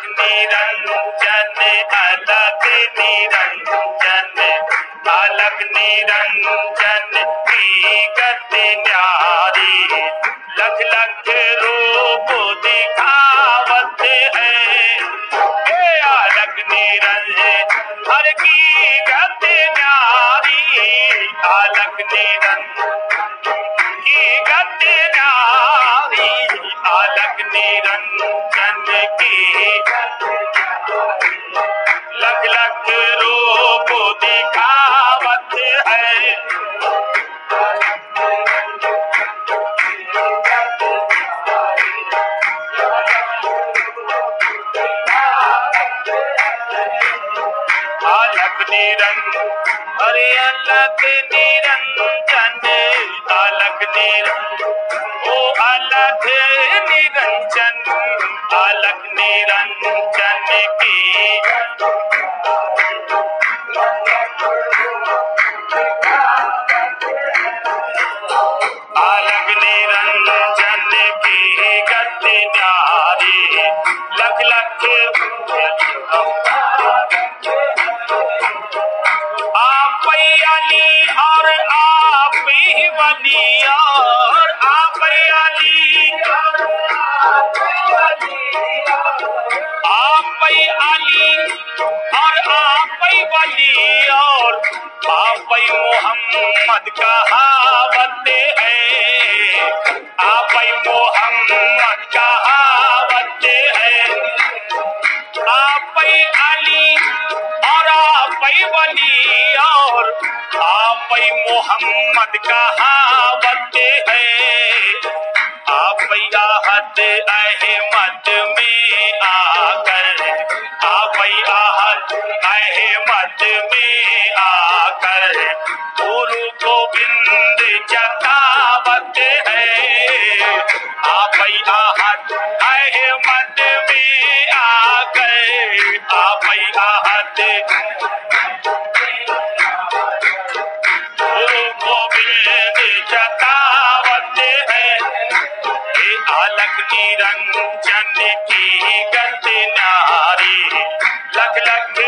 निरंजन अलग निरंजन अलग निरंजन की गति न्यारी लख लख रूप दिखावत है अलग निरंजन हर की गति न्यारी अलग निरंजन की गति न्यारी अलग निरंजन की लख लख रूप दिखावत है अलग निरंजन अरे अलग निरंजन अलग निरंजन ओ अलग निरंजन अलग निरंजन की अलग निरंजन की गति न्यारी लख लख आप अली और आप ही वली और आप अली आप अली और आप वली और आप मोहम्मद कहावत है आप मोहम्मद कहावत है आप अली और आप वली और आप मोहम्मद कहावत है आप आहत अहमद में आकर आप आहत अहमद में आकर गुरु गोविंद जतावत है आप आहत अहमद में आकर आप आहत गुरु गोविंद जतावत है अलग निरंजन की गति न्यारी लख लख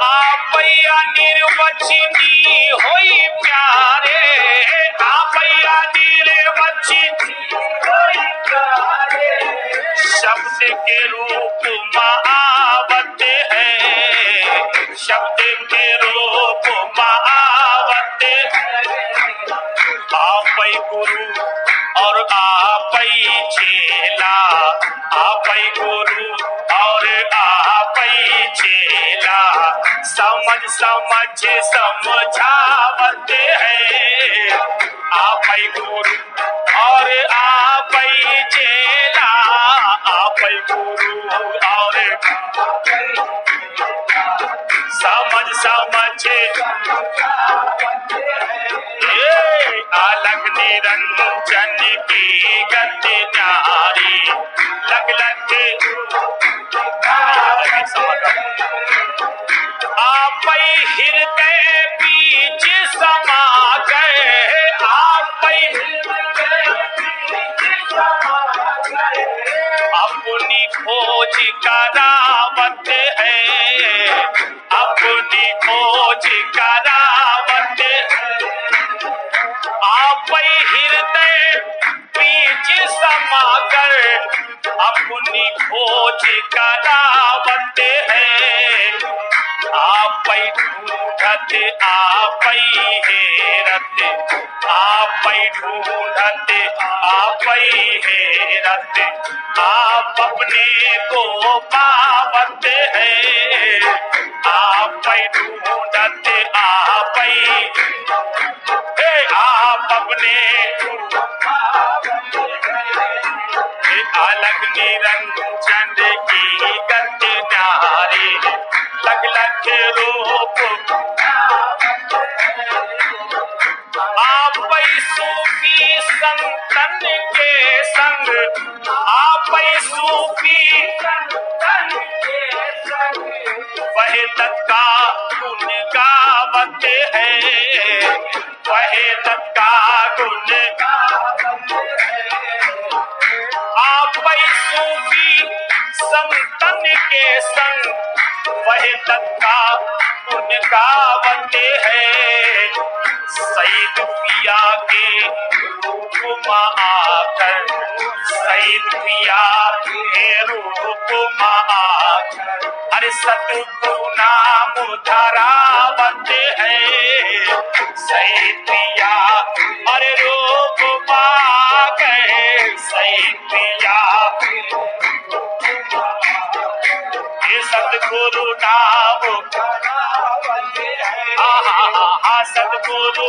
आप निर्वचनी होई प्यारे आप निर्वचनी होई प्यारे शब्द के रूप महावत है शब्द के रूप महावत है आप गुरु और आप चेला आप गुरु और आप चेला समझ समझ समझावत है आप गुरु और आप चेला आप गुरु और समझ समझ अलग निरंजन की गति न्यारी लग लग आप हृदय बीच समा गए आप अपनी खोज करावत है अपनी खोज करावत आप हृदय बीच समा कर अपनी खोज करावत है आप ढूंढत आप हेरत आप ढूंढत आप हेरत आप अपने को पावत है आप ढूंढत आप अपने अलग निरंजन की गति न्यारी लख लख रूप आप सूफी संतन के संग आप सूफी संतन के संग वहदत का गुण गावत है वहदत का गुण गावत है के संग वहदत का उनका वते है। सईद पिया के रूप में आकर, सईद पिया के रूप में आकर, अरे सतगुरु नाम धरावत है। सईद पिया अरे रूप में आकर, सईद पिया ये सतगुरु नाम सतगुरु